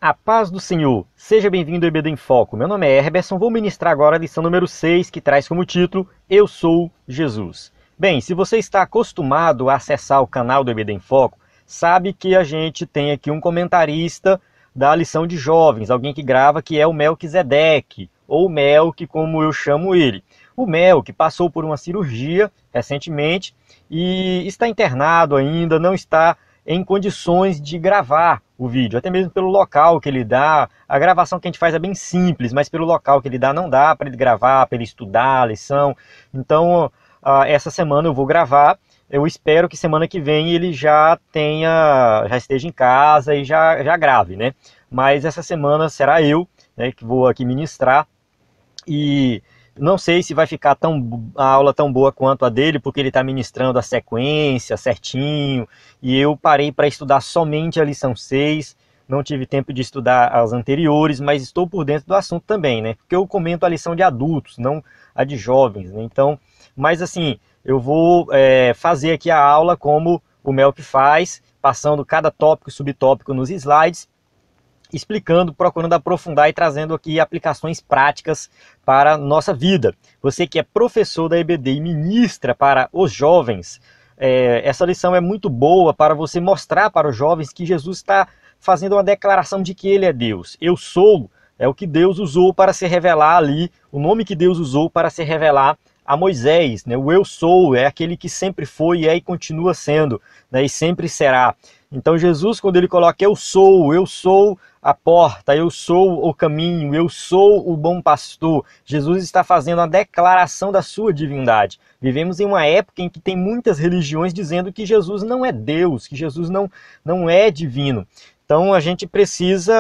A paz do Senhor, seja bem-vindo ao EBD em Foco. Meu nome é Herberson, vou ministrar agora a lição número 6, que traz como título Eu Sou Jesus. Bem, se você está acostumado a acessar o canal do EBD em Foco, sabe que a gente tem aqui um comentarista da lição de jovens, alguém que grava, que é o Melquisedeque, ou Melk, como eu chamo ele. O Melk passou por uma cirurgia recentemente e está internado ainda, não está em condições de gravar o vídeo, até mesmo pelo local que ele dá. A gravação que a gente faz é bem simples, mas pelo local que ele dá não dá para ele gravar, para ele estudar a lição. Então, essa semana eu vou gravar. Eu espero que semana que vem ele já esteja em casa e já grave, né? Mas essa semana será eu, né, que vou aqui ministrar. E não sei se vai ficar a aula tão boa quanto a dele, porque ele está ministrando a sequência certinho, e eu parei para estudar somente a lição 6, não tive tempo de estudar as anteriores, mas estou por dentro do assunto também, né? Porque eu comento a lição de adultos, não a de jovens, né? Então, mas assim, eu vou fazer aqui a aula como o Melk faz, passando cada tópico e subtópico nos slides, explicando, procurando aprofundar e trazendo aqui aplicações práticas para a nossa vida. Você que é professor da EBD e ministra para os jovens, essa lição é muito boa para você mostrar para os jovens que Jesus está fazendo uma declaração de que ele é Deus. Eu sou, é o que Deus usou para se revelar ali, o nome que Deus usou para se revelar a Moisés, né? O eu sou é aquele que sempre foi, é e continua sendo, né? E sempre será. Então Jesus, quando ele coloca eu sou a porta, eu sou o caminho, eu sou o bom pastor, Jesus está fazendo a declaração da sua divindade. Vivemos em uma época em que tem muitas religiões dizendo que Jesus não é Deus, que Jesus não é divino. Então a gente precisa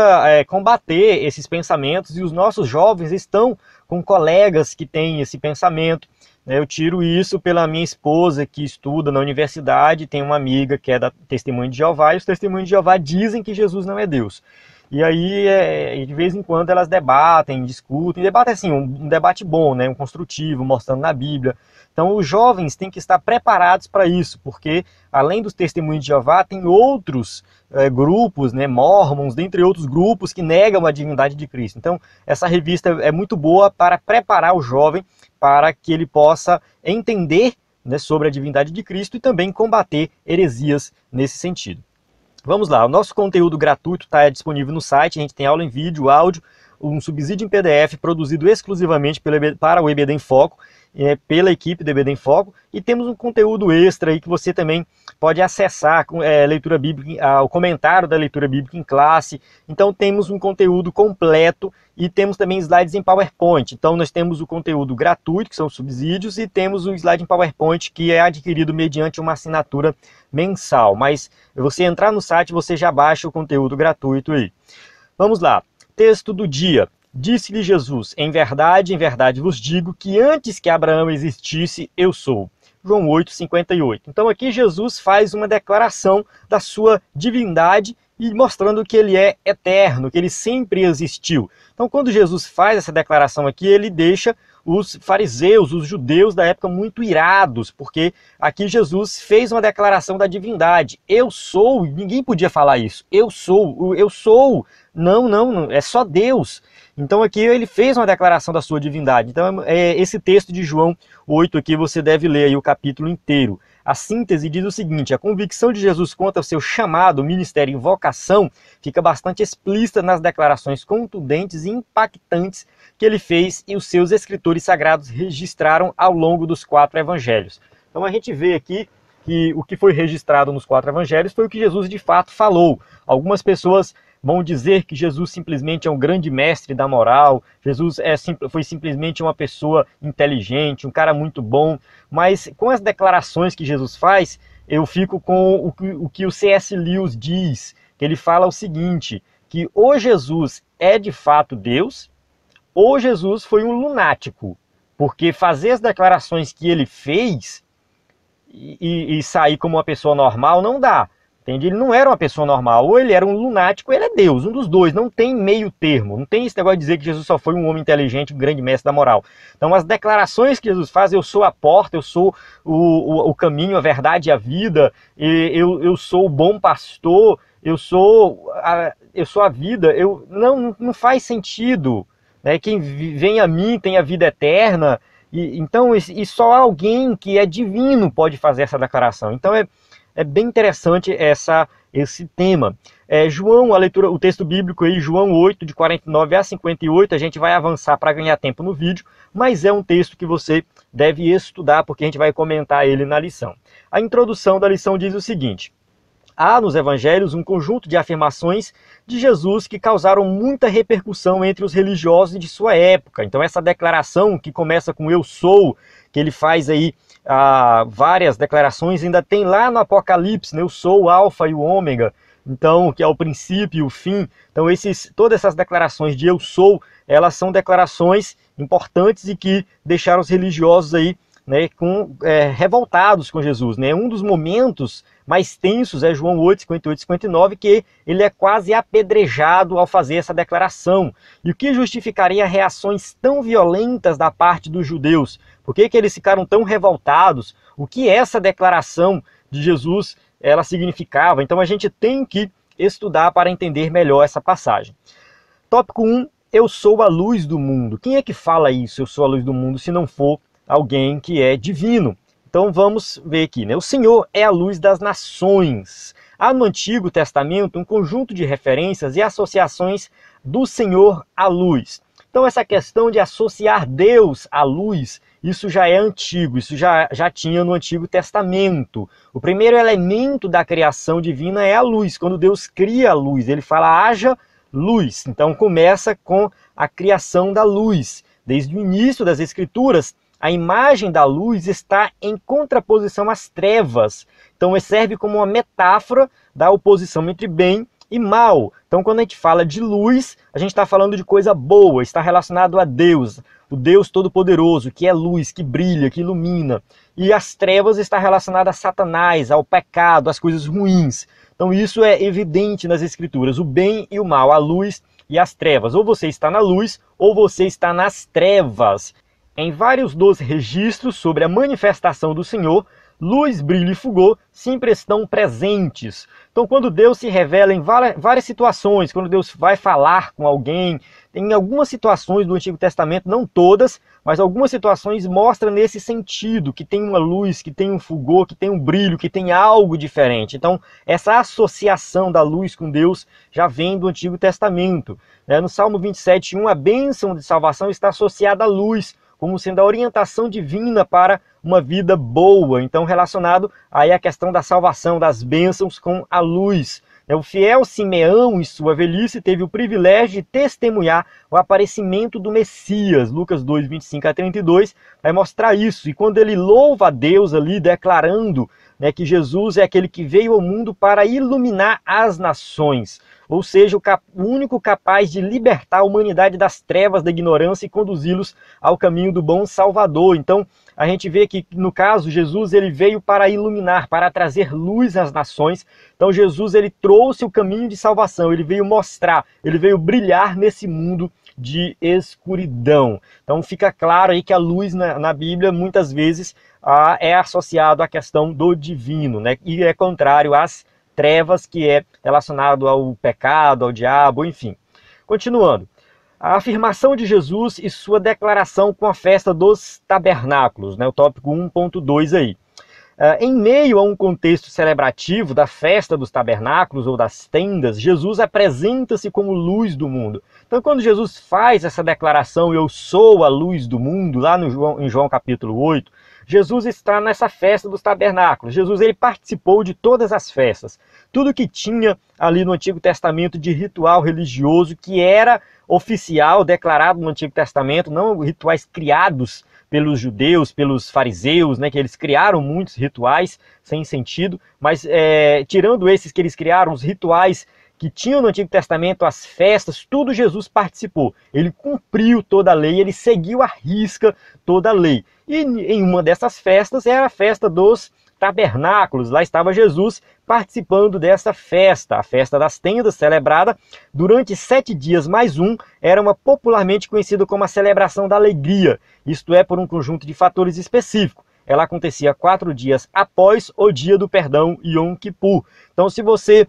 combater esses pensamentos, e os nossos jovens estão com colegas que têm esse pensamento. Eu tiro isso pela minha esposa, que estuda na universidade, tem uma amiga que é da Testemunho de Jeová, e os Testemunhos de Jeová dizem que Jesus não é Deus. E aí, de vez em quando, elas debatem, discutem, debatem assim, um debate bom, né, um construtivo, mostrando na Bíblia. Então, os jovens têm que estar preparados para isso, porque, além dos Testemunhos de Jeová, tem outros grupos, né, mormons, dentre outros grupos, que negam a divindade de Cristo. Então, essa revista é muito boa para preparar o jovem para que ele possa entender, né, sobre a divindade de Cristo e também combater heresias nesse sentido. Vamos lá, o nosso conteúdo gratuito está disponível no site, a gente tem aula em vídeo, áudio, um subsídio em PDF produzido exclusivamente para o EBD em Foco, pela equipe do EBD em Foco, e temos um conteúdo extra aí que você também pode acessar, leitura bíblica, o comentário da leitura bíblica em classe. Então temos um conteúdo completo e temos também slides em PowerPoint. Então nós temos o conteúdo gratuito, que são os subsídios, e temos o slide em PowerPoint, que é adquirido mediante uma assinatura mensal. Mas você entrar no site, você já baixa o conteúdo gratuito aí. Vamos lá, texto do dia. Disse-lhe Jesus, em verdade vos digo que antes que Abraão existisse, eu sou. João 8:58. Então aqui Jesus faz uma declaração da sua divindade e mostrando que ele é eterno, que ele sempre existiu. Então quando Jesus faz essa declaração aqui, ele deixa os fariseus, os judeus da época muito irados, porque aqui Jesus fez uma declaração da divindade. Eu sou, ninguém podia falar isso. Eu sou. Não, é só Deus. Então aqui ele fez uma declaração da sua divindade. Então esse texto de João 8 aqui você deve ler aí o capítulo inteiro. A síntese diz o seguinte: a convicção de Jesus quanto ao seu chamado, ministério e vocação fica bastante explícita nas declarações contundentes e impactantes que ele fez e os seus escritores sagrados registraram ao longo dos 4 evangelhos. Então a gente vê aqui que o que foi registrado nos 4 evangelhos foi o que Jesus de fato falou. Algumas pessoas vão dizer que Jesus simplesmente é um grande mestre da moral, Jesus foi simplesmente uma pessoa inteligente, um cara muito bom, mas com as declarações que Jesus faz, eu fico com o que o C.S. Lewis diz, que ele fala o seguinte, que ou Jesus é de fato Deus, ou Jesus foi um lunático, porque fazer as declarações que ele fez e sair como uma pessoa normal não dá. Entende? Ele não era uma pessoa normal, ou ele era um lunático, ou ele é Deus, um dos dois, não tem meio termo, não tem esse negócio de dizer que Jesus só foi um homem inteligente, um grande mestre da moral. Então as declarações que Jesus faz, eu sou a porta, eu sou o caminho, a verdade e a vida, eu sou o bom pastor, eu sou a vida, não faz sentido, né? Quem vem a mim tem a vida eterna, então só alguém que é divino pode fazer essa declaração. Então é bem interessante esse tema. João, a leitura, o texto bíblico aí, João 8, de 49 a 58, a gente vai avançar para ganhar tempo no vídeo, mas é um texto que você deve estudar, porque a gente vai comentar ele na lição. A introdução da lição diz o seguinte: há nos evangelhos um conjunto de afirmações de Jesus que causaram muita repercussão entre os religiosos de sua época. Então essa declaração que começa com eu sou, que ele faz aí várias declarações, ainda tem lá no Apocalipse, né? Eu sou o alfa e o ômega, então, que é o princípio e o fim. Então todas essas declarações de eu sou, elas são declarações importantes e que deixaram os religiosos aí, né, revoltados com Jesus, né? Um dos momentos mais tensos é João 8, 58 e 59, que ele é quase apedrejado ao fazer essa declaração. E o que justificaria reações tão violentas da parte dos judeus? Por que eles ficaram tão revoltados? O que essa declaração de Jesus ela significava? Então a gente tem que estudar para entender melhor essa passagem. Tópico 1, eu sou a luz do mundo. Quem é que fala isso, eu sou a luz do mundo, se não for alguém que é divino? Então vamos ver aqui, né? O Senhor é a luz das nações. Há no Antigo Testamento um conjunto de referências e associações do Senhor à luz. Então essa questão de associar Deus à luz, isso já é antigo, isso já tinha no Antigo Testamento. O primeiro elemento da criação divina é a luz. Quando Deus cria a luz, ele fala haja luz. Então começa com a criação da luz. Desde o início das Escrituras, a imagem da luz está em contraposição às trevas. Então serve como uma metáfora da oposição entre bem e mal. Então quando a gente fala de luz, a gente está falando de coisa boa, está relacionado a Deus, o Deus Todo-Poderoso, que é luz, que brilha, que ilumina. E as trevas está relacionado a Satanás, ao pecado, às coisas ruins. Então isso é evidente nas Escrituras, o bem e o mal, a luz e as trevas. Ou você está na luz, ou você está nas trevas. Em vários dos registros sobre a manifestação do Senhor, luz, brilho e fulgor sempre estão presentes. Então, quando Deus se revela em várias situações, quando Deus vai falar com alguém, em algumas situações do Antigo Testamento, não todas, mas algumas situações mostram nesse sentido, que tem uma luz, que tem um fulgor, que tem um brilho, que tem algo diferente. Então, essa associação da luz com Deus já vem do Antigo Testamento. No Salmo 27:1, a bênção de salvação está associada à luz, como sendo a orientação divina para uma vida boa. Então, relacionado aí à questão da salvação, das bênçãos com a luz. O fiel Simeão, em sua velhice, teve o privilégio de testemunhar o aparecimento do Messias. Lucas 2, 25 a 32 vai mostrar isso. E quando ele louva a Deus ali, declarando, né, que Jesus é aquele que veio ao mundo para iluminar as nações. Ou seja, o único capaz de libertar a humanidade das trevas da ignorância e conduzi-los ao caminho do bom Salvador. Então, a gente vê que, no caso, Jesus ele veio para iluminar, para trazer luz às nações. Então, Jesus ele trouxe o caminho de salvação, ele veio mostrar, ele veio brilhar nesse mundo de escuridão. Então, fica claro aí que a luz na Bíblia, muitas vezes, é associado à questão do divino, né? E é contrário às trevas, que é relacionado ao pecado, ao diabo, enfim. Continuando. A afirmação de Jesus e sua declaração com a festa dos tabernáculos, né? O tópico 1.2 aí. Em meio a um contexto celebrativo da festa dos tabernáculos ou das tendas, Jesus apresenta-se como luz do mundo. Então, quando Jesus faz essa declaração, eu sou a luz do mundo, lá em João capítulo 8, Jesus está nessa festa dos tabernáculos. Jesus ele participou de todas as festas. Tudo que tinha ali no Antigo Testamento de ritual religioso, que era oficial, declarado no Antigo Testamento, não rituais criados pelos judeus, pelos fariseus, né, que eles criaram muitos rituais sem sentido, mas tirando esses que eles criaram, os rituais que tinham no Antigo Testamento, as festas, tudo Jesus participou. Ele cumpriu toda a lei, ele seguiu à risca toda a lei. E em uma dessas festas era a festa dos tabernáculos. Lá estava Jesus participando dessa festa, a festa das tendas, celebrada durante 7 dias mais um, era popularmente conhecida como a celebração da alegria, isto é, por um conjunto de fatores específicos. Ela acontecia 4 dias após o dia do perdão, Yom Kippur. Então, se você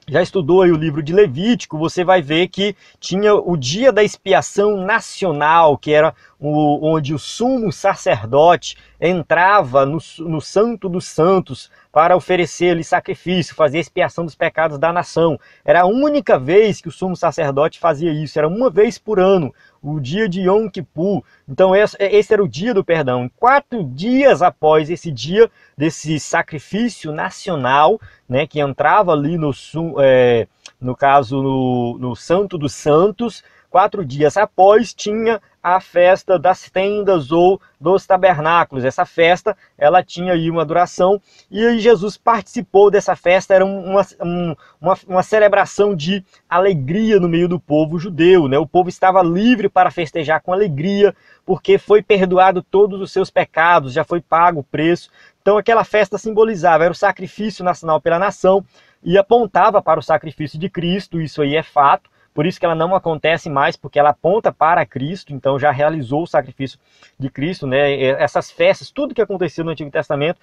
já estudou aí o livro de Levítico, você vai ver que tinha o dia da expiação nacional, que era onde o sumo sacerdote entrava no Santo dos Santos para oferecer-lhe sacrifício, fazer a expiação dos pecados da nação. Era a única vez que o sumo sacerdote fazia isso, era uma vez por ano, o dia de Yom Kippur. Então esse era o dia do perdão. E 4 dias após esse dia desse sacrifício nacional, né, que entrava ali no caso no Santo dos Santos, 4 dias após tinha a festa das tendas ou dos tabernáculos. Essa festa, ela tinha aí uma duração, e aí Jesus participou dessa festa. Era uma celebração de alegria no meio do povo judeu, né? O povo estava livre para festejar com alegria, porque foi perdoado todos os seus pecados, já foi pago o preço. Então aquela festa simbolizava, era o sacrifício nacional pela nação, e apontava para o sacrifício de Cristo. Isso aí é fato. Por isso que ela não acontece mais, porque ela aponta para Cristo, então já realizou o sacrifício de Cristo, né? Essas festas, tudo que acontecia no Antigo Testamento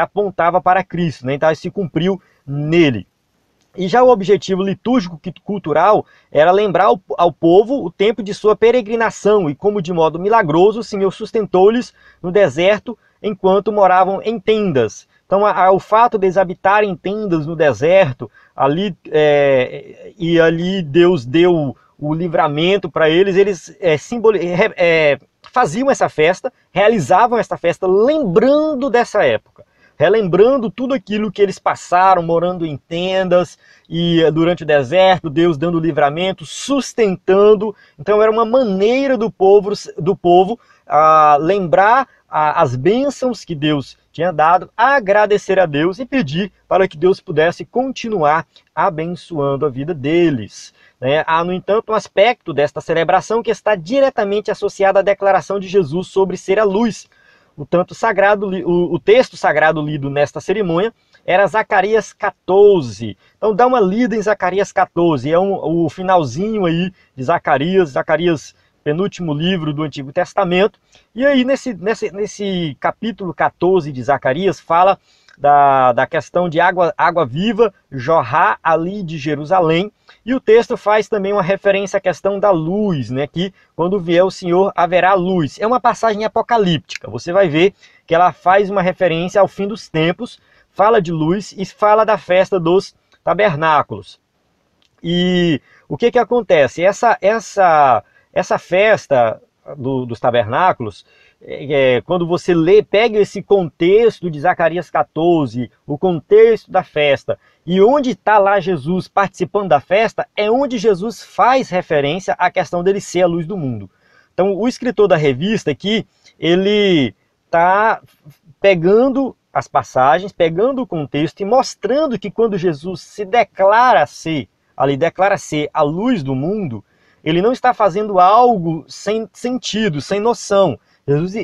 apontava para Cristo, né? Então se cumpriu nele. E já o objetivo litúrgico cultural era lembrar ao povo o tempo de sua peregrinação e como de modo milagroso o Senhor sustentou-lhes no deserto enquanto moravam em tendas. Então o fato deles habitarem em tendas no deserto, ali Deus deu o livramento para eles, faziam essa festa, realizavam essa festa lembrando dessa época, relembrando tudo aquilo que eles passaram morando em tendas e durante o deserto, Deus dando livramento, sustentando. Então era uma maneira do povo lembrar as bênçãos que Deus tinha dado, agradecer a Deus e pedir para que Deus pudesse continuar abençoando a vida deles. Há, no entanto, um aspecto desta celebração que está diretamente associado à declaração de Jesus sobre ser a luz. O texto sagrado lido nesta cerimônia era Zacarias 14. Então dá uma lida em Zacarias 14, o finalzinho aí de Zacarias, penúltimo livro do Antigo Testamento. E aí nesse capítulo 14 de Zacarias fala da questão de água viva jorrar ali de Jerusalém. E o texto faz também uma referência à questão da luz, né? Que quando vier o Senhor haverá luz. É uma passagem apocalíptica. Você vai ver que ela faz uma referência ao fim dos tempos, fala de luz e fala da festa dos tabernáculos. E o que acontece? Essa festa dos tabernáculos, quando você pega esse contexto de Zacarias 14, o contexto da festa, e onde está lá Jesus participando da festa, é onde Jesus faz referência à questão dele ser a luz do mundo. Então o escritor da revista aqui, ele está pegando as passagens, pegando o contexto e mostrando que quando Jesus se declara ser a luz do mundo, ele não está fazendo algo sem sentido, sem noção.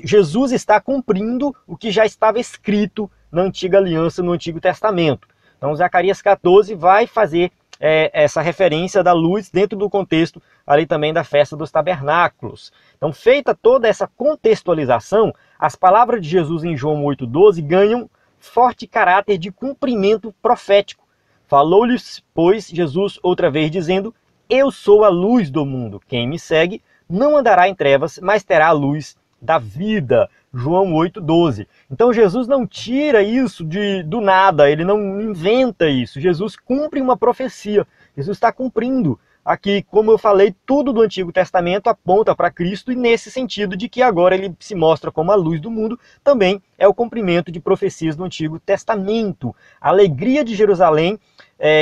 Jesus está cumprindo o que já estava escrito na Antiga Aliança, no Antigo Testamento. Então Zacarias 14 vai fazer essa referência da luz dentro do contexto ali também da festa dos tabernáculos. Então, feita toda essa contextualização, as palavras de Jesus em João 8,12 ganham forte caráter de cumprimento profético. Falou-lhes, pois, Jesus outra vez dizendo: eu sou a luz do mundo. Quem me segue não andará em trevas, mas terá a luz da vida. João 8,12. Então Jesus não tira isso do nada, ele não inventa isso. Jesus cumpre uma profecia. Jesus está cumprindo. Aqui, como eu falei, tudo do Antigo Testamento aponta para Cristo, e nesse sentido de que agora ele se mostra como a luz do mundo, também é o cumprimento de profecias do Antigo Testamento. A alegria de Jerusalém,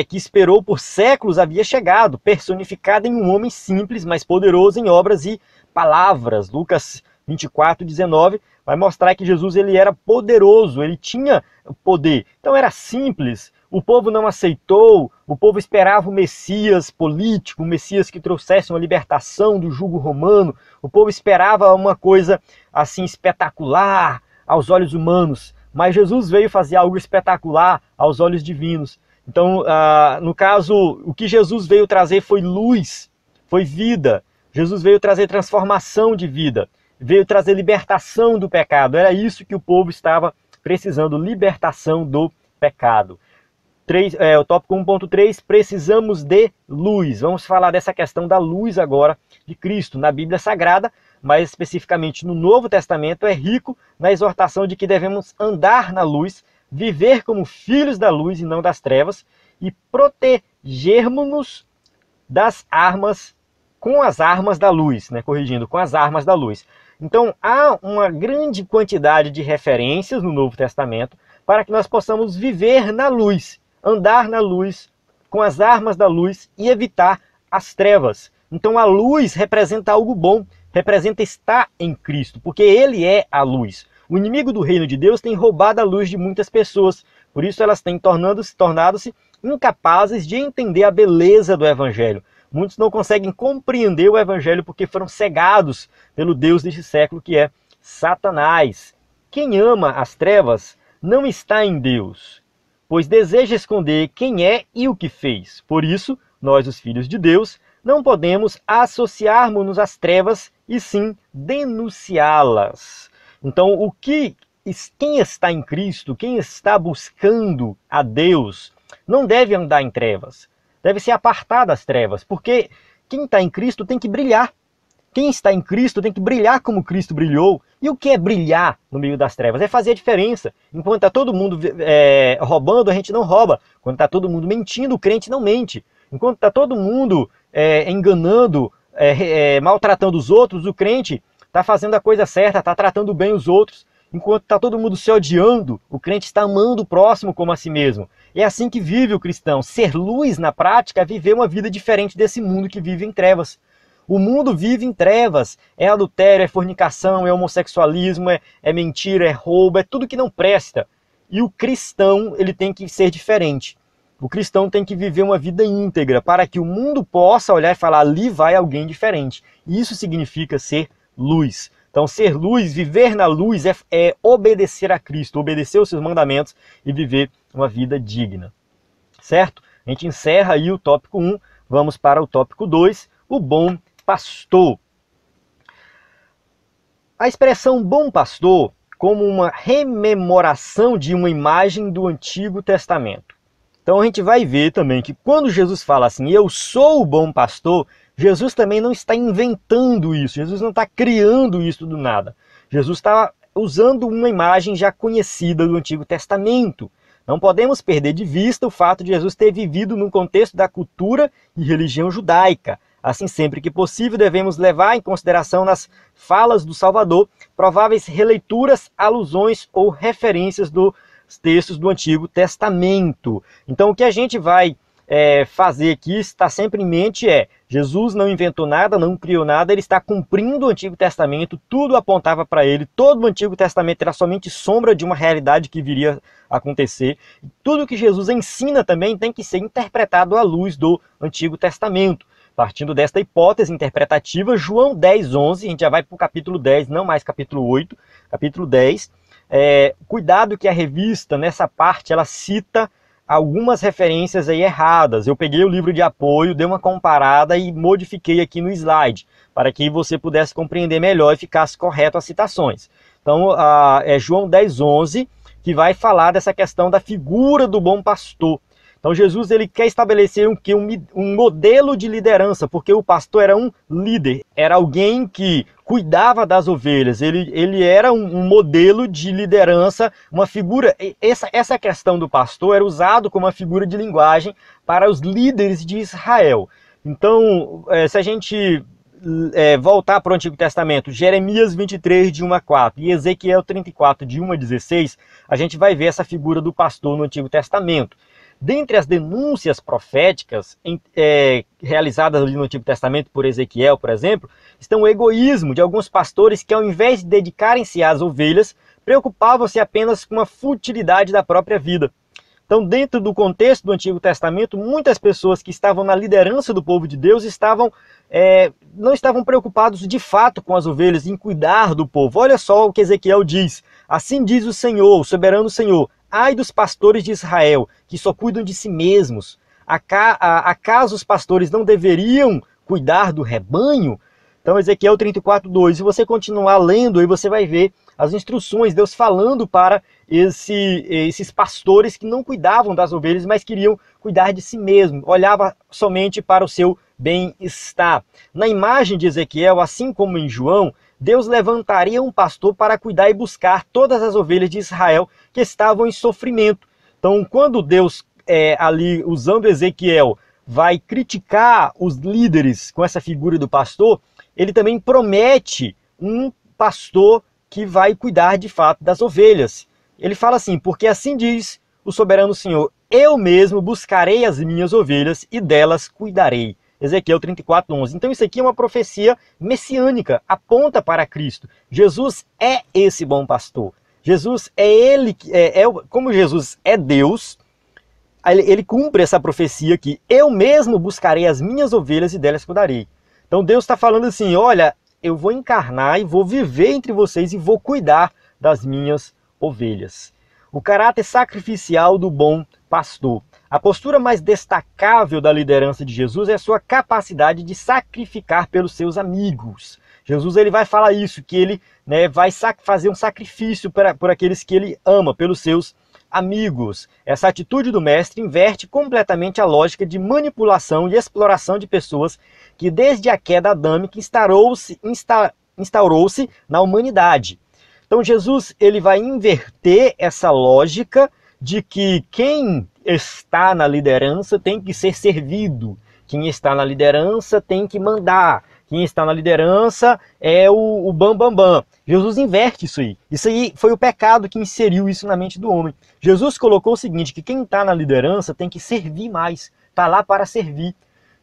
que esperou por séculos, havia chegado, personificada em um homem simples, mas poderoso em obras e palavras. Lucas 24:19 vai mostrar que Jesus ele era poderoso, ele tinha poder. Então era simples, o povo não aceitou, o povo esperava o Messias político, o Messias que trouxesse uma libertação do jugo romano, o povo esperava uma coisa assim espetacular aos olhos humanos, mas Jesus veio fazer algo espetacular aos olhos divinos. Então, no caso, o que Jesus veio trazer foi luz, foi vida. Jesus veio trazer transformação de vida, veio trazer libertação do pecado. Era isso que o povo estava precisando, libertação do pecado. o tópico 1.3, precisamos de luz. Vamos falar dessa questão da luz agora de Cristo. Na Bíblia Sagrada, mais especificamente no Novo Testamento, é rico na exortação de que devemos andar na luz, viver como filhos da luz e não das trevas, e protegermos-nos das armas, com as armas da luz, né? Corrigindo, com as armas da luz. Então, há uma grande quantidade de referências no Novo Testamento para que nós possamos viver na luz, andar na luz, com as armas da luz e evitar as trevas. Então, a luz representa algo bom, representa estar em Cristo, porque Ele é a luz. O inimigo do reino de Deus tem roubado a luz de muitas pessoas, por isso elas têm tornado-se incapazes de entender a beleza do Evangelho. Muitos não conseguem compreender o Evangelho porque foram cegados pelo Deus deste século, que é Satanás. Quem ama as trevas não está em Deus, pois deseja esconder quem é e o que fez. Por isso, nós, os filhos de Deus, não podemos associarmos-nos às trevas e sim denunciá-las. Então, quem está em Cristo, quem está buscando a Deus, não deve andar em trevas. Deve se apartar das trevas, porque quem está em Cristo tem que brilhar. Quem está em Cristo tem que brilhar como Cristo brilhou. E o que é brilhar no meio das trevas? É fazer a diferença. Enquanto está todo mundo roubando, a gente não rouba. Quando está todo mundo mentindo, o crente não mente. Enquanto está todo mundo enganando, maltratando os outros, o crente está fazendo a coisa certa, está tratando bem os outros. Enquanto está todo mundo se odiando, o crente está amando o próximo como a si mesmo. É assim que vive o cristão. Ser luz na prática é viver uma vida diferente desse mundo que vive em trevas. O mundo vive em trevas. É adultério, é fornicação, é homossexualismo, é mentira, é roubo, é tudo que não presta. E o cristão, ele tem que ser diferente. O cristão tem que viver uma vida íntegra para que o mundo possa olhar e falar, ali vai alguém diferente. Isso significa ser luz. Então, ser luz, viver na luz é obedecer a Cristo, obedecer os seus mandamentos e viver uma vida digna. Certo? A gente encerra aí o tópico 1, vamos para o tópico 2, o bom pastor. A expressão bom pastor como uma rememoração de uma imagem do Antigo Testamento. Então a gente vai ver também que quando Jesus fala assim, eu sou o bom pastor, Jesus também não está inventando isso, Jesus não está criando isso do nada. Jesus está usando uma imagem já conhecida do Antigo Testamento. Não podemos perder de vista o fato de Jesus ter vivido no contexto da cultura e religião judaica. Assim, sempre que possível, devemos levar em consideração nas falas do Salvador prováveis releituras, alusões ou referências dos textos do Antigo Testamento. Então, o que a gente vai fazer aqui, está sempre em mente, Jesus não inventou nada, não criou nada, ele está cumprindo o Antigo Testamento, tudo apontava para ele, todo o Antigo Testamento era somente sombra de uma realidade que viria a acontecer. Tudo que Jesus ensina também tem que ser interpretado à luz do Antigo Testamento. Partindo desta hipótese interpretativa, João 10:11, a gente já vai para o capítulo 10, não mais capítulo 8, capítulo 10. Cuidado que a revista, nessa parte, ela cita algumas referências aí erradas. Eu peguei o livro de apoio, dei uma comparada e modifiquei aqui no slide, para que você pudesse compreender melhor e ficasse correto as citações. Então, é João 10:11, que vai falar dessa questão da figura do bom pastor. Então Jesus ele quer estabelecer um modelo de liderança, porque o pastor era um líder, era alguém que cuidava das ovelhas, ele era um modelo de liderança, uma figura. Essa questão do pastor era usado como uma figura de linguagem para os líderes de Israel. Então, se a gente voltar para o Antigo Testamento, Jeremias 23, de 1 a 4 e Ezequiel 34, de 1 a 16, a gente vai ver essa figura do pastor no Antigo Testamento. Dentre as denúncias proféticas realizadas ali no Antigo Testamento por Ezequiel, por exemplo, estão o egoísmo de alguns pastores que, ao invés de dedicarem-se às ovelhas, preocupavam-se apenas com a futilidade da própria vida. Então, dentro do contexto do Antigo Testamento, muitas pessoas que estavam na liderança do povo de Deus não estavam preocupados de fato com as ovelhas, em cuidar do povo. Olha só o que Ezequiel diz. Assim diz o Senhor, o soberano Senhor: ai dos pastores de Israel, que só cuidam de si mesmos. Acaso os pastores não deveriam cuidar do rebanho? Então Ezequiel 34:2, se você continuar lendo, aí você vai ver as instruções, Deus falando para esses pastores que não cuidavam das ovelhas, mas queriam cuidar de si mesmo, olhava somente para o seu bem-estar. Na imagem de Ezequiel, assim como em João, Deus levantaria um pastor para cuidar e buscar todas as ovelhas de Israel que estavam em sofrimento. Então, quando Deus, ali usando Ezequiel, vai criticar os líderes com essa figura do pastor, ele também promete um pastor que vai cuidar de fato das ovelhas. Ele fala assim, porque assim diz o soberano Senhor, eu mesmo buscarei as minhas ovelhas e delas cuidarei. Ezequiel 34:11. Então isso aqui é uma profecia messiânica, aponta para Cristo. Jesus é esse bom pastor. Jesus é ele, como Jesus é Deus, ele cumpre essa profecia que eu mesmo buscarei as minhas ovelhas e delas cuidarei. Então Deus está falando assim, olha, eu vou encarnar e vou viver entre vocês e vou cuidar das minhas ovelhas. O caráter sacrificial do bom pastor. A postura mais destacável da liderança de Jesus é a sua capacidade de sacrificar pelos seus amigos. Jesus ele vai falar isso, que ele vai fazer um sacrifício por aqueles que ele ama, pelos seus amigos. Essa atitude do mestre inverte completamente a lógica de manipulação e exploração de pessoas que desde a queda adâmica instaurou-se na humanidade. Então Jesus ele vai inverter essa lógica de que quem está na liderança tem que ser servido, quem está na liderança tem que mandar, quem está na liderança é o bam. Jesus inverte isso aí. Isso aí foi o pecado que inseriu isso na mente do homem. Jesus colocou o seguinte, que quem está na liderança tem que servir mais, está lá para servir,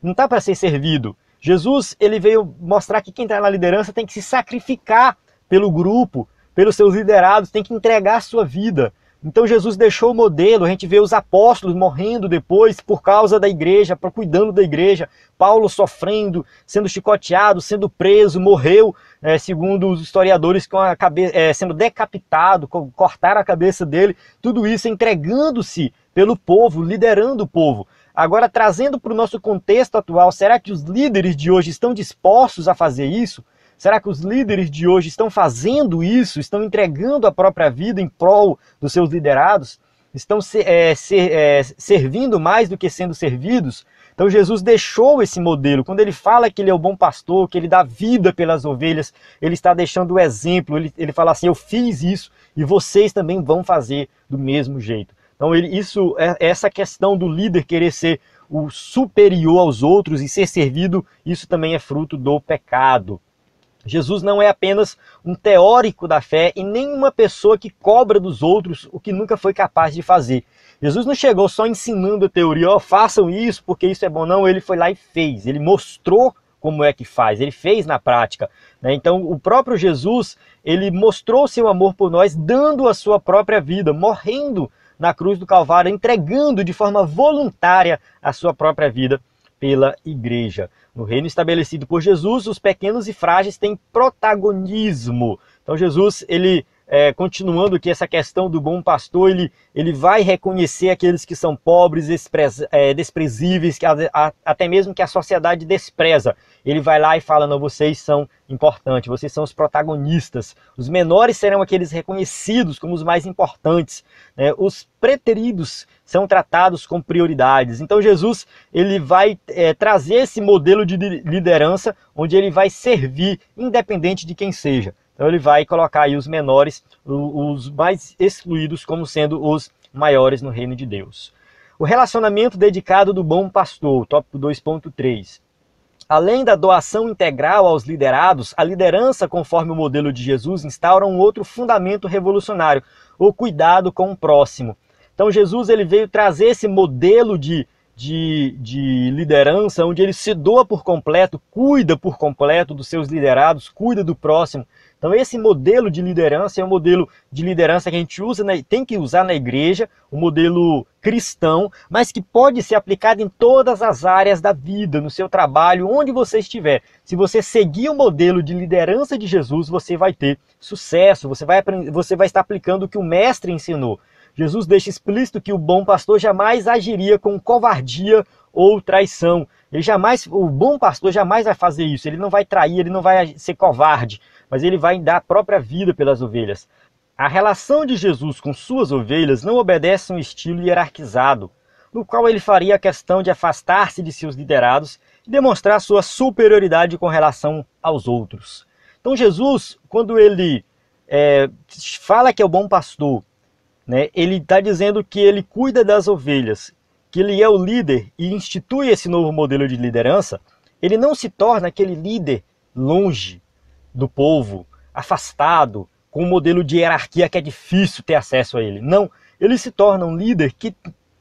não está para ser servido. Jesus ele veio mostrar que quem está na liderança tem que se sacrificar pelo grupo, pelos seus liderados, tem que entregar a sua vida. Então Jesus deixou o modelo, a gente vê os apóstolos morrendo depois por causa da igreja, cuidando da igreja, Paulo sofrendo, sendo chicoteado, sendo preso, morreu, segundo os historiadores, com a cabeça, sendo decapitado, cortaram a cabeça dele, tudo isso entregando-se pelo povo, liderando o povo. Agora, trazendo para o nosso contexto atual, será que os líderes de hoje estão dispostos a fazer isso? Será que os líderes de hoje estão fazendo isso? Estão entregando a própria vida em prol dos seus liderados? Estão servindo mais do que sendo servidos? Então Jesus deixou esse modelo. Quando ele fala que ele é o bom pastor, que ele dá vida pelas ovelhas, ele está deixando o exemplo. Ele fala assim, eu fiz isso e vocês também vão fazer do mesmo jeito. Então essa questão do líder querer ser o superior aos outros e ser servido, isso também é fruto do pecado. Jesus não é apenas um teórico da fé e nem uma pessoa que cobra dos outros o que nunca foi capaz de fazer. Jesus não chegou só ensinando a teoria, façam isso porque isso é bom, não. Ele foi lá e fez, ele mostrou como é que faz, ele fez na prática. Então o próprio Jesus, ele mostrou seu amor por nós, dando a sua própria vida, morrendo na cruz do Calvário, entregando de forma voluntária a sua própria vida pela igreja. No reino estabelecido por Jesus, os pequenos e frágeis têm protagonismo. Então Jesus, ele continuando aqui essa questão do bom pastor, ele vai reconhecer aqueles que são pobres, desprezíveis, até mesmo que a sociedade despreza. Ele vai lá e fala, não, vocês são importantes, vocês são os protagonistas. Os menores serão aqueles reconhecidos como os mais importantes. Os preteridos são tratados com prioridades. Então Jesus ele vai trazer esse modelo de liderança onde ele vai servir independente de quem seja. Então ele vai colocar aí os menores, os mais excluídos, como sendo os maiores no reino de Deus. O relacionamento dedicado do bom pastor, tópico 2.3. Além da doação integral aos liderados, a liderança, conforme o modelo de Jesus, instaura um outro fundamento revolucionário, o cuidado com o próximo. Então Jesus ele veio trazer esse modelo de liderança, onde ele se doa por completo, cuida por completo dos seus liderados, cuida do próximo. Então esse modelo de liderança é um modelo de liderança que a gente tem que usar na igreja, um modelo cristão, mas que pode ser aplicado em todas as áreas da vida, no seu trabalho, onde você estiver. Se você seguir o modelo de liderança de Jesus, você vai ter sucesso, você vai estar aplicando o que o mestre ensinou. Jesus deixa explícito que o bom pastor jamais agiria com covardia ou traição. Ele jamais, o bom pastor jamais vai fazer isso. Ele não vai trair, ele não vai ser covarde, mas ele vai dar a própria vida pelas ovelhas. A relação de Jesus com suas ovelhas não obedece a um estilo hierarquizado, no qual ele faria a questão de afastar-se de seus liderados e demonstrar sua superioridade com relação aos outros. Então Jesus, quando ele fala que é o bom pastor, né, ele está dizendo que ele cuida das ovelhas, que ele é o líder e institui esse novo modelo de liderança. Ele não se torna aquele líder longe do povo, afastado, com um modelo de hierarquia que é difícil ter acesso a ele. Não, ele se torna um líder que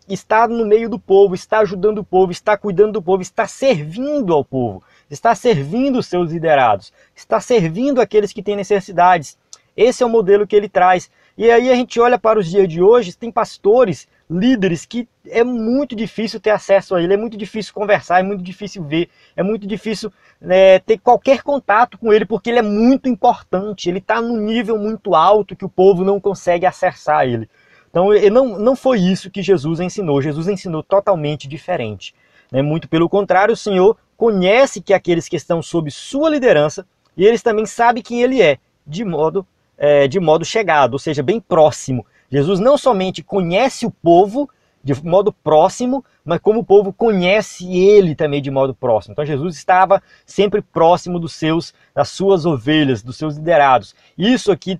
está no meio do povo, está ajudando o povo, está cuidando do povo, está servindo ao povo, está servindo os seus liderados, está servindo aqueles que têm necessidades. Esse é o modelo que ele traz. E aí a gente olha para os dias de hoje, tem pastores, líderes que é muito difícil ter acesso a ele, é muito difícil conversar, é muito difícil ver, é muito difícil ter qualquer contato com ele, porque ele é muito importante, ele está num nível muito alto que o povo não consegue acessar ele. Então não foi isso que Jesus ensinou totalmente diferente. Muito pelo contrário, o Senhor conhece que aqueles que estão sob sua liderança, e eles também sabem quem ele é, de modo chegado, ou seja, bem próximo. Jesus não somente conhece o povo de modo próximo, mas como o povo conhece ele também de modo próximo. Então Jesus estava sempre próximo das suas ovelhas, dos seus liderados. Isso aqui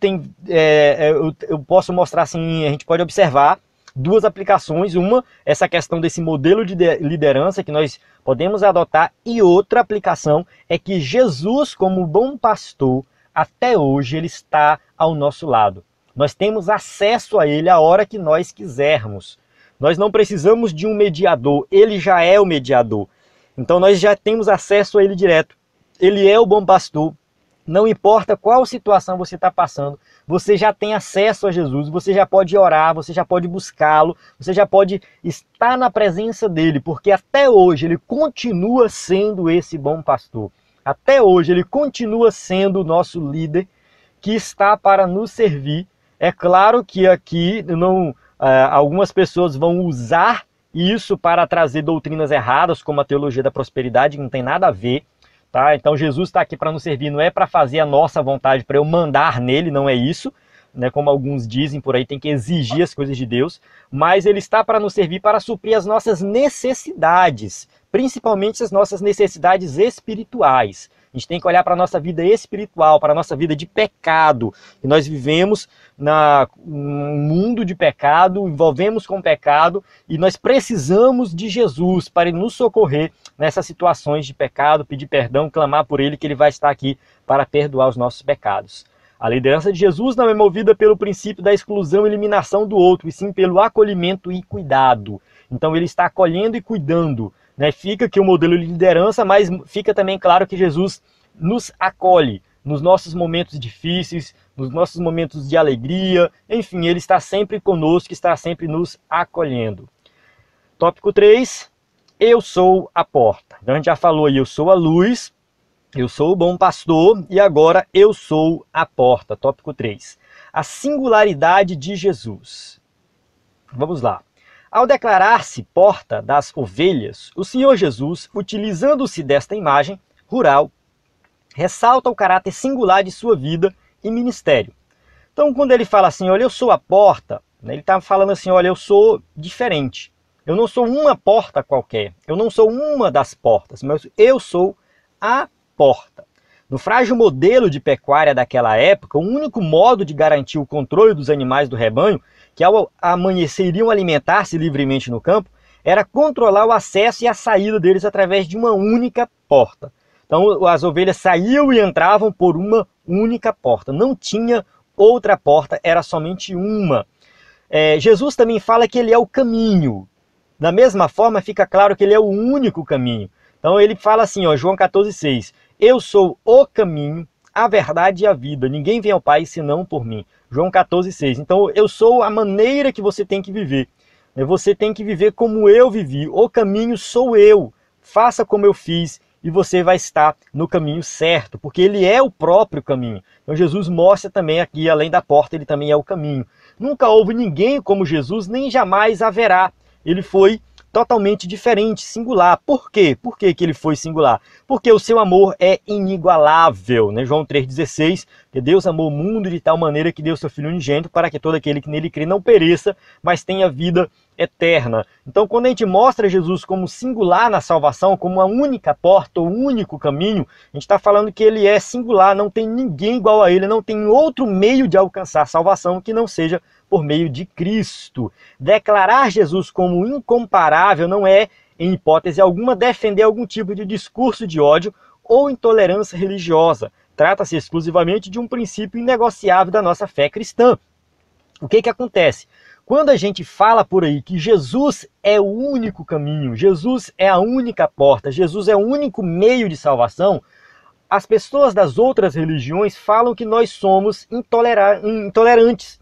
eu posso mostrar assim, a gente pode observar duas aplicações. Uma, essa questão desse modelo de liderança que nós podemos adotar, e outra aplicação é que Jesus, como bom pastor, até hoje ele está ao nosso lado. Nós temos acesso a ele a hora que nós quisermos. Nós não precisamos de um mediador, ele já é o mediador. Então nós já temos acesso a ele direto. Ele é o bom pastor. Não importa qual situação você está passando, você já tem acesso a Jesus, você já pode orar, você já pode buscá-lo, você já pode estar na presença dele, porque até hoje ele continua sendo esse bom pastor. Até hoje ele continua sendo o nosso líder que está para nos servir. É claro que aqui algumas pessoas vão usar isso para trazer doutrinas erradas, como a teologia da prosperidade, que não tem nada a ver. Tá? Então Jesus está aqui para nos servir, não é para fazer a nossa vontade, para eu mandar nele, não é isso. Como alguns dizem por aí, tem que exigir as coisas de Deus, mas ele está para nos servir para suprir as nossas necessidades, principalmente as nossas necessidades espirituais. A gente tem que olhar para a nossa vida espiritual, para a nossa vida de pecado. E nós vivemos num mundo de pecado, envolvemos com pecado, e nós precisamos de Jesus para nos socorrer nessas situações de pecado, pedir perdão, clamar por ele, que ele vai estar aqui para perdoar os nossos pecados. A liderança de Jesus não é movida pelo princípio da exclusão e eliminação do outro, e sim pelo acolhimento e cuidado. Então ele está acolhendo e cuidando. Fica aqui o modelo de liderança, mas fica também claro que Jesus nos acolhe nos nossos momentos difíceis, nos nossos momentos de alegria. Enfim, ele está sempre conosco, está sempre nos acolhendo. Tópico 3, eu sou a porta. Então a gente já falou aí, eu sou a luz, eu sou o bom pastor, e agora eu sou a porta. Tópico 3, a singularidade de Jesus. Vamos lá. Ao declarar-se porta das ovelhas, o Senhor Jesus, utilizando-se desta imagem rural, ressalta o caráter singular de sua vida e ministério. Então, quando ele fala assim, olha, eu sou a porta, ele está falando assim, olha, eu sou diferente. Eu não sou uma porta qualquer, eu não sou uma das portas, mas eu sou a porta. No frágil modelo de pecuária daquela época, o único modo de garantir o controle dos animais do rebanho, que ao amanhecer iriam alimentar-se livremente no campo, era controlar o acesso e a saída deles através de uma única porta. Então as ovelhas saíam e entravam por uma única porta. Não tinha outra porta, era somente uma. Jesus também fala que ele é o caminho. Da mesma forma, fica claro que ele é o único caminho. Então ele fala assim, João 14,6. Eu sou o caminho, a verdade e a vida. Ninguém vem ao Pai senão por mim. João 14,6. Então eu sou a maneira que você tem que viver. Você tem que viver como eu vivi. O caminho sou eu. Faça como eu fiz e você vai estar no caminho certo, porque ele é o próprio caminho. Então Jesus mostra também aqui, além da porta, ele também é o caminho. Nunca houve ninguém como Jesus, nem jamais haverá. ele foi totalmente diferente, singular. Por quê? Por que ele foi singular? Porque o seu amor é inigualável, né? João 3,16, que Deus amou o mundo de tal maneira que deu seu Filho unigênito para que todo aquele que nele crê não pereça, mas tenha vida eterna. Então, quando a gente mostra Jesus como singular na salvação, como a única porta, o único caminho, a gente está falando que ele é singular, não tem ninguém igual a ele, não tem outro meio de alcançar a salvação que não seja por meio de Cristo. Declarar Jesus como incomparável não é, em hipótese alguma, defender algum tipo de discurso de ódio ou intolerância religiosa. Trata-se exclusivamente de um princípio inegociável da nossa fé cristã. O que acontece? Quando a gente fala por aí que Jesus é o único caminho, Jesus é a única porta, Jesus é o único meio de salvação, as pessoas das outras religiões falam que nós somos intolerantes.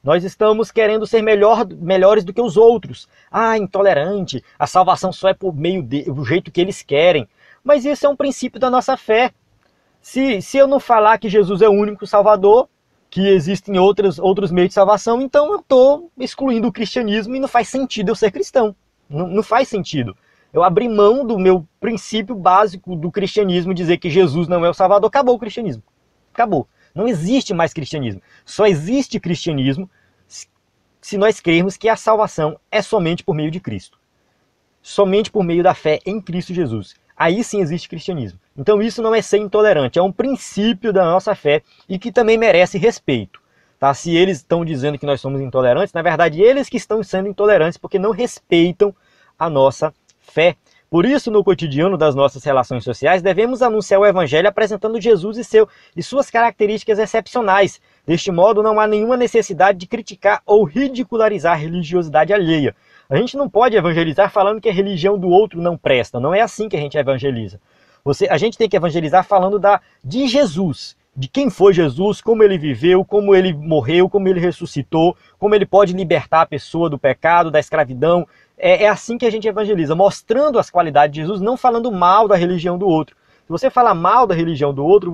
Nós estamos querendo ser melhores do que os outros. Ah, intolerante, a salvação só é por meio do jeito que eles querem. Mas isso é um princípio da nossa fé. Se eu não falar que Jesus é o único Salvador, que existem outros meios de salvação, então eu estou excluindo o cristianismo e não faz sentido eu ser cristão. Não faz sentido. Eu abri mão do meu princípio básico do cristianismo, dizer que Jesus não é o Salvador, acabou o cristianismo. Acabou. Não existe mais cristianismo. Só existe cristianismo se nós crermos que a salvação é somente por meio de Cristo. Somente por meio da fé em Cristo Jesus. Aí sim existe cristianismo. Então isso não é ser intolerante, é um princípio da nossa fé e que também merece respeito. Tá? Se eles estão dizendo que nós somos intolerantes, na verdade eles que estão sendo intolerantes porque não respeitam a nossa fé. Por isso, no cotidiano das nossas relações sociais, devemos anunciar o Evangelho apresentando Jesus e suas características excepcionais. Deste modo, não há nenhuma necessidade de criticar ou ridicularizar a religiosidade alheia. A gente não pode evangelizar falando que a religião do outro não presta. Não é assim que a gente evangeliza. A gente tem que evangelizar falando de Jesus. De quem foi Jesus, como ele viveu, como ele morreu, como ele ressuscitou, como ele pode libertar a pessoa do pecado, da escravidão. É assim que a gente evangeliza, mostrando as qualidades de Jesus, não falando mal da religião do outro. Se você falar mal da religião do outro,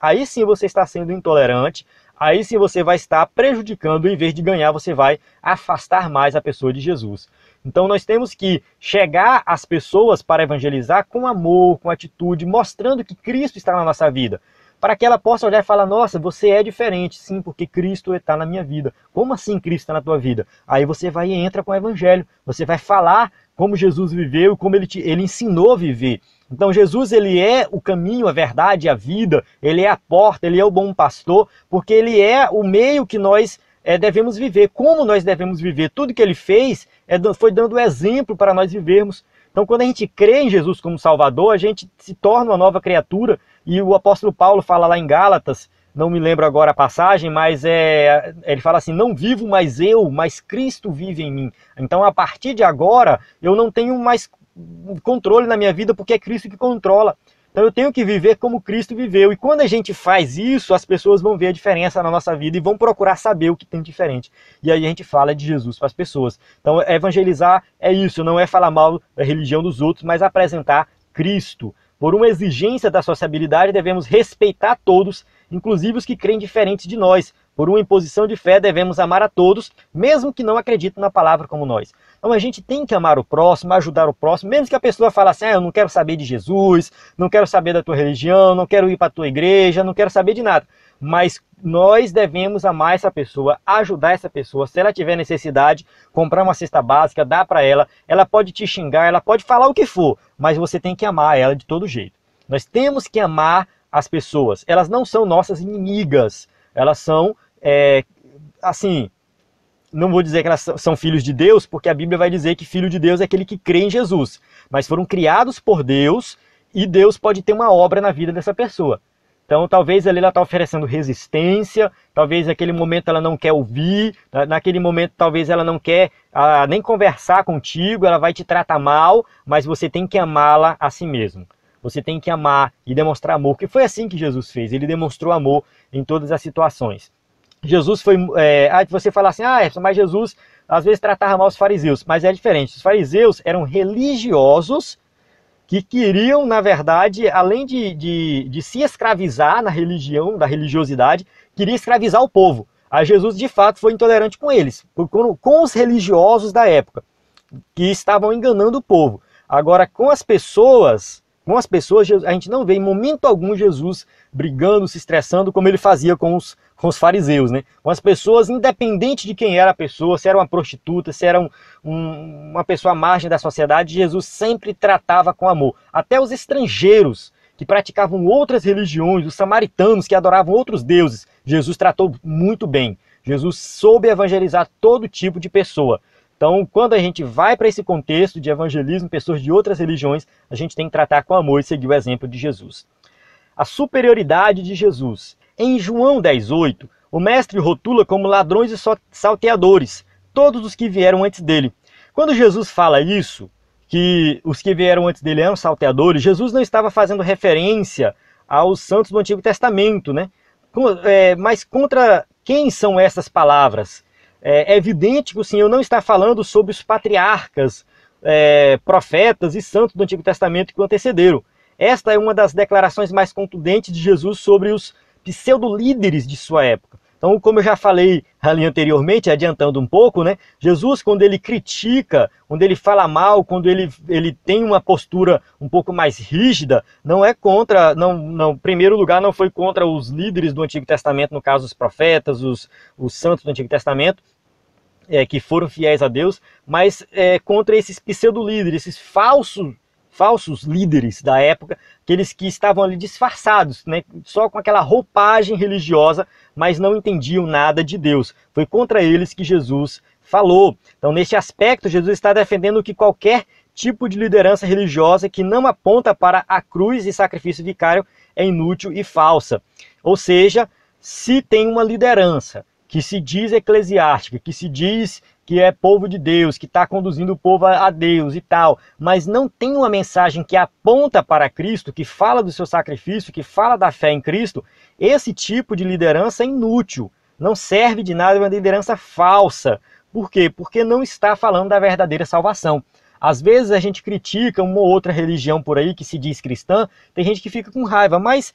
aí sim você está sendo intolerante, aí sim você vai estar prejudicando, em vez de ganhar, você vai afastar mais a pessoa de Jesus. Então nós temos que chegar às pessoas para evangelizar com amor, com atitude, mostrando que Cristo está na nossa vida. Para que ela possa olhar e falar, nossa, você é diferente, sim, porque Cristo está na minha vida. Como assim Cristo está na tua vida? Aí você vai e entra com o Evangelho, você vai falar como Jesus viveu, como ele ensinou a viver. Então Jesus, ele é o caminho, a verdade, a vida, ele é a porta, ele é o bom pastor, porque ele é o meio que nós devemos viver, como nós devemos viver. Tudo que ele fez foi dando exemplo para nós vivermos. Então, quando a gente crê em Jesus como Salvador, a gente se torna uma nova criatura. E o apóstolo Paulo fala lá em Gálatas, não me lembro agora a passagem, mas ele fala assim, não vivo mais eu, mas Cristo vive em mim. Então, a partir de agora, eu não tenho mais controle na minha vida, porque é Cristo que controla. Então, eu tenho que viver como Cristo viveu. E quando a gente faz isso, as pessoas vão ver a diferença na nossa vida e vão procurar saber o que tem diferente. E aí a gente fala de Jesus para as pessoas. Então, evangelizar é isso, não é falar mal da religião dos outros, mas apresentar Cristo. Por uma exigência da sociabilidade, devemos respeitar todos, inclusive os que creem diferentes de nós. Por uma imposição de fé, devemos amar a todos, mesmo que não acreditem na palavra como nós. Então a gente tem que amar o próximo, ajudar o próximo, mesmo que a pessoa fale assim, eu não quero saber de Jesus, não quero saber da tua religião, não quero ir para a tua igreja, não quero saber de nada. Mas nós devemos amar essa pessoa, ajudar essa pessoa. Se ela tiver necessidade, comprar uma cesta básica, dar para ela pode te xingar, ela pode falar o que for, mas você tem que amar ela de todo jeito. Nós temos que amar as pessoas, elas não são nossas inimigas, elas são, assim, não vou dizer que elas são filhos de Deus, porque a Bíblia vai dizer que filho de Deus é aquele que crê em Jesus, mas foram criados por Deus e Deus pode ter uma obra na vida dessa pessoa. Então talvez ali ela está oferecendo resistência, talvez naquele momento ela não quer ouvir, naquele momento talvez ela não quer nem conversar contigo, ela vai te tratar mal, mas você tem que amá-la a si mesmo. Você tem que amar e demonstrar amor, que foi assim que Jesus fez, ele demonstrou amor em todas as situações. Jesus foi, você fala assim, mas Jesus às vezes tratava mal os fariseus, mas é diferente, os fariseus eram religiosos, que queriam, na verdade, além de se escravizar na religião, da religiosidade, queria escravizar o povo. Aí Jesus, de fato, foi intolerante com eles, com os religiosos da época. que estavam enganando o povo. Agora, com as pessoas, a gente não vê em momento algum Jesus brigando, se estressando, como ele fazia com os fariseus, né? Com as pessoas, independente de quem era a pessoa, se era uma prostituta, se era uma pessoa à margem da sociedade, Jesus sempre tratava com amor. Até os estrangeiros que praticavam outras religiões, os samaritanos que adoravam outros deuses, Jesus tratou muito bem. Jesus soube evangelizar todo tipo de pessoa. Então, quando a gente vai para esse contexto de evangelismo, pessoas de outras religiões, a gente tem que tratar com amor e seguir o exemplo de Jesus. A superioridade de Jesus. Em João 10:8, o mestre rotula como ladrões e salteadores todos os que vieram antes dele. Quando Jesus fala isso, que os que vieram antes dele eram salteadores, Jesus não estava fazendo referência aos santos do Antigo Testamento, né? Mas contra quem são essas palavras? É evidente que o Senhor não está falando sobre os patriarcas, profetas e santos do Antigo Testamento que o antecederam. Esta é uma das declarações mais contundentes de Jesus sobre os pseudo-líderes de sua época. Então, como eu já falei ali anteriormente, adiantando um pouco, né? Jesus, quando ele critica, quando ele fala mal, quando ele tem uma postura um pouco mais rígida, não é contra, em primeiro lugar, não foi contra os líderes do Antigo Testamento, no caso os profetas, os santos do Antigo Testamento, que foram fiéis a Deus, mas contra esses pseudo-líderes, esses falsos líderes da época, aqueles que estavam ali disfarçados, né, só com aquela roupagem religiosa, mas não entendiam nada de Deus. Foi contra eles que Jesus falou. Então, neste aspecto, Jesus está defendendo que qualquer tipo de liderança religiosa que não aponta para a cruz e sacrifício vicário é inútil e falsa. Ou seja, se tem uma liderança que se diz eclesiástica, que se diz que é povo de Deus, que está conduzindo o povo a Deus e tal, mas não tem uma mensagem que aponta para Cristo, que fala do seu sacrifício, que fala da fé em Cristo, esse tipo de liderança é inútil, não serve de nada, é uma liderança falsa. Por quê? Porque não está falando da verdadeira salvação. Às vezes a gente critica uma ou outra religião por aí que se diz cristã, tem gente que fica com raiva, mas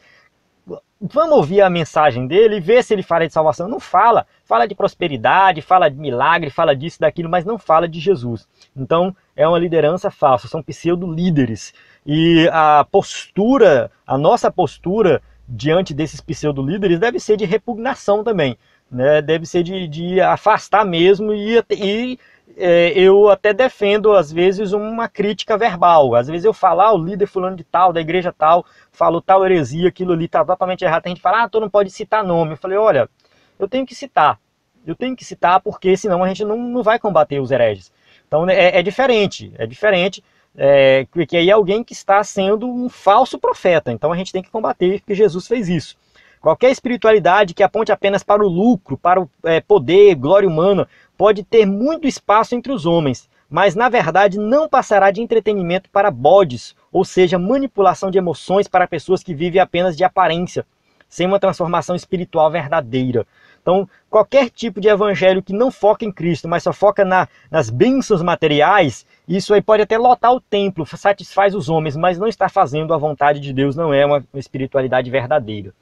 vamos ouvir a mensagem dele e ver se ele fala de salvação. Não fala. Fala de prosperidade, fala de milagre, fala disso, daquilo, mas não fala de Jesus. Então, é uma liderança falsa, são pseudo-líderes. E a nossa postura diante desses pseudo-líderes deve ser de repugnação também, né? Deve ser de afastar mesmo eu até defendo, às vezes, uma crítica verbal. Às vezes eu falo, o líder fulano de tal, da igreja tal, falou tal heresia, aquilo ali está totalmente errado. Tem gente que fala, tu não pode citar nome. Eu falei, olha, eu tenho que citar. Eu tenho que citar porque senão a gente não vai combater os hereges. Então é diferente, porque aí é alguém que está sendo um falso profeta. Então a gente tem que combater, porque Jesus fez isso. Qualquer espiritualidade que aponte apenas para o lucro, para o poder, glória humana, pode ter muito espaço entre os homens, mas na verdade não passará de entretenimento para bodes, ou seja, manipulação de emoções para pessoas que vivem apenas de aparência, sem uma transformação espiritual verdadeira. Então, qualquer tipo de evangelho que não foca em Cristo, mas só foca nas bênçãos materiais, isso aí pode até lotar o templo, satisfaz os homens, mas não está fazendo a vontade de Deus, não é uma espiritualidade verdadeira.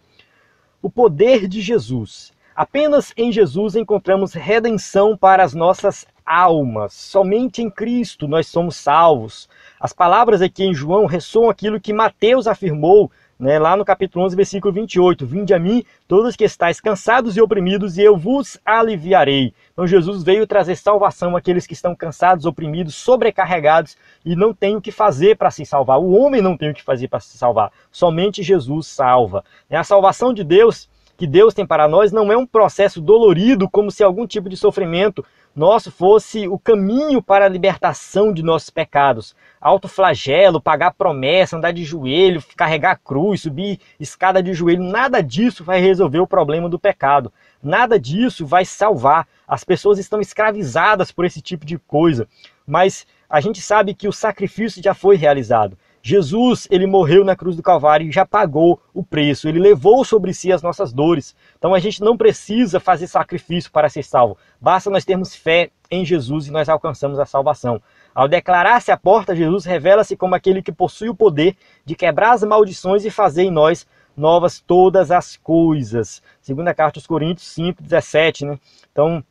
O poder de Jesus. Apenas em Jesus encontramos redenção para as nossas almas. Somente em Cristo nós somos salvos. As palavras aqui em João ressoam aquilo que Mateus afirmou, né, lá no capítulo 11, versículo 28. Vinde a mim, todos que estáis cansados e oprimidos, e eu vos aliviarei. Então Jesus veio trazer salvação àqueles que estão cansados, oprimidos, sobrecarregados e não têm o que fazer para se salvar. O homem não tem o que fazer para se salvar. Somente Jesus salva. A salvação de Deus, que Deus tem para nós, não é um processo dolorido, como se algum tipo de sofrimento nosso fosse o caminho para a libertação de nossos pecados. Autoflagelo, pagar promessa, andar de joelho, carregar a cruz, subir escada de joelho, nada disso vai resolver o problema do pecado. Nada disso vai salvar. As pessoas estão escravizadas por esse tipo de coisa. Mas a gente sabe que o sacrifício já foi realizado. Jesus, ele morreu na cruz do Calvário e já pagou o preço. Ele levou sobre si as nossas dores. Então a gente não precisa fazer sacrifício para ser salvo. Basta nós termos fé em Jesus e nós alcançamos a salvação. Ao declarar-se à porta, Jesus revela-se como aquele que possui o poder de quebrar as maldições e fazer em nós novas todas as coisas. Segunda carta aos Coríntios 5:17, né? Então,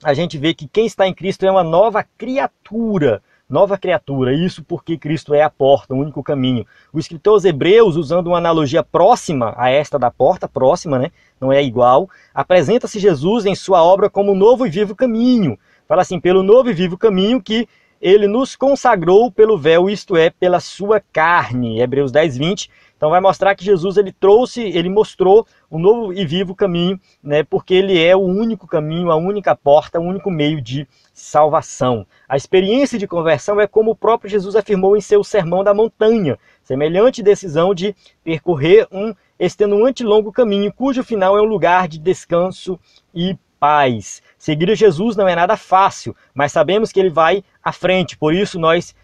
a gente vê que quem está em Cristo é uma nova criatura. Nova criatura, isso porque Cristo é a porta, o único caminho. O escritor aos Hebreus, usando uma analogia próxima a esta da porta, próxima, né? Não é igual, apresenta-se Jesus em sua obra como o novo e vivo caminho. Fala assim, pelo novo e vivo caminho que ele nos consagrou pelo véu, isto é, pela sua carne. Hebreus 10, 20. Então vai mostrar que Jesus ele mostrou o novo e vivo caminho, né, porque ele é o único caminho, a única porta, o único meio de salvação. A experiência de conversão é como o próprio Jesus afirmou em seu Sermão da Montanha, semelhante decisão de percorrer um extenuante longo caminho, cujo final é um lugar de descanso e paz. Seguir a Jesus não é nada fácil, mas sabemos que ele vai à frente, por isso nós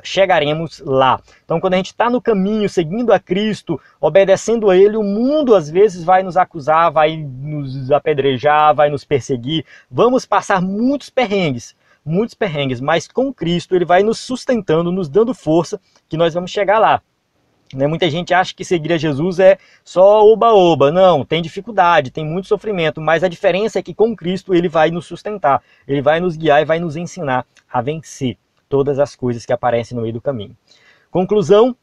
chegaremos lá. Então, quando a gente está no caminho, seguindo a Cristo, obedecendo a Ele, o mundo às vezes vai nos acusar, vai nos apedrejar, vai nos perseguir. Vamos passar muitos perrengues, mas com Cristo Ele vai nos sustentando, nos dando força, que nós vamos chegar lá. Muita gente acha que seguir a Jesus é só oba-oba. Não, tem dificuldade, tem muito sofrimento, mas a diferença é que com Cristo ele vai nos sustentar, ele vai nos guiar e vai nos ensinar a vencer todas as coisas que aparecem no meio do caminho. Conclusão,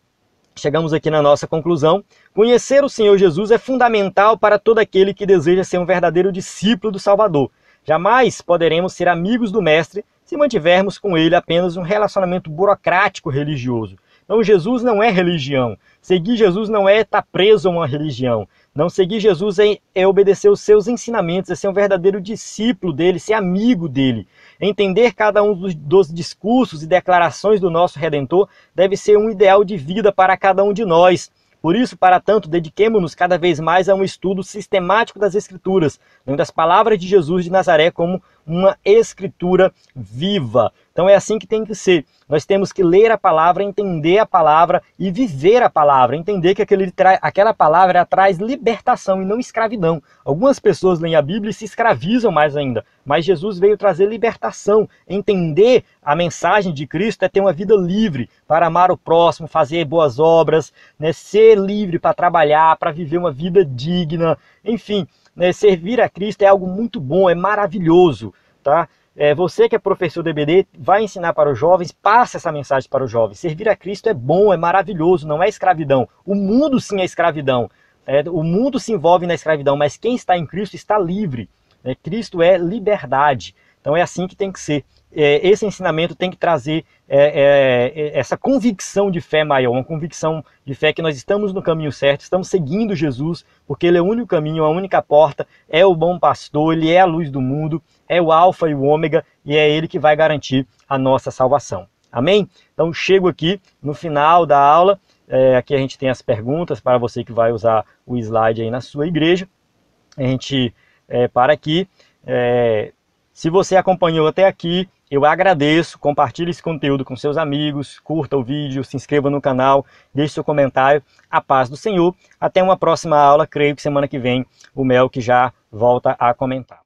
chegamos aqui na nossa conclusão. Conhecer o Senhor Jesus é fundamental para todo aquele que deseja ser um verdadeiro discípulo do Salvador. Jamais poderemos ser amigos do Mestre se mantivermos com ele apenas um relacionamento burocrático religioso. Então Jesus não é religião. Seguir Jesus não é estar preso a uma religião. Não, seguir Jesus é obedecer os seus ensinamentos, é ser um verdadeiro discípulo dele, ser amigo dele. Entender cada um dos discursos e declarações do nosso Redentor deve ser um ideal de vida para cada um de nós. Por isso, para tanto, dediquemo-nos cada vez mais a um estudo sistemático das Escrituras, vendo as palavras de Jesus de Nazaré como uma escritura viva. Então é assim que tem que ser. Nós temos que ler a palavra, entender a palavra e viver a palavra. Entender que aquela palavra traz libertação e não escravidão. Algumas pessoas leem a Bíblia e se escravizam mais ainda. Mas Jesus veio trazer libertação. Entender a mensagem de Cristo é ter uma vida livre para amar o próximo, fazer boas obras, né, ser livre para trabalhar, para viver uma vida digna. Enfim, né, servir a Cristo é algo muito bom, é maravilhoso. Tá? Você que é professor do EBD, vai ensinar para os jovens, passa essa mensagem para os jovens. Servir a Cristo é bom, é maravilhoso, não é escravidão. O mundo sim é escravidão. O mundo se envolve na escravidão, mas quem está em Cristo está livre. Cristo é liberdade. Então é assim que tem que ser. Esse ensinamento tem que trazer essa convicção de fé maior, uma convicção de fé que nós estamos no caminho certo, estamos seguindo Jesus, porque Ele é o único caminho, a única porta, é o bom pastor, Ele é a luz do mundo, é o alfa e o ômega, e é Ele que vai garantir a nossa salvação. Amém? Então chego aqui no final da aula, aqui a gente tem as perguntas para você que vai usar o slide aí na sua igreja. A gente para aqui. Se você acompanhou até aqui, eu agradeço, compartilhe esse conteúdo com seus amigos, curta o vídeo, se inscreva no canal, deixe seu comentário. A paz do Senhor. Até uma próxima aula, creio que semana que vem o Mel que já volta a comentar.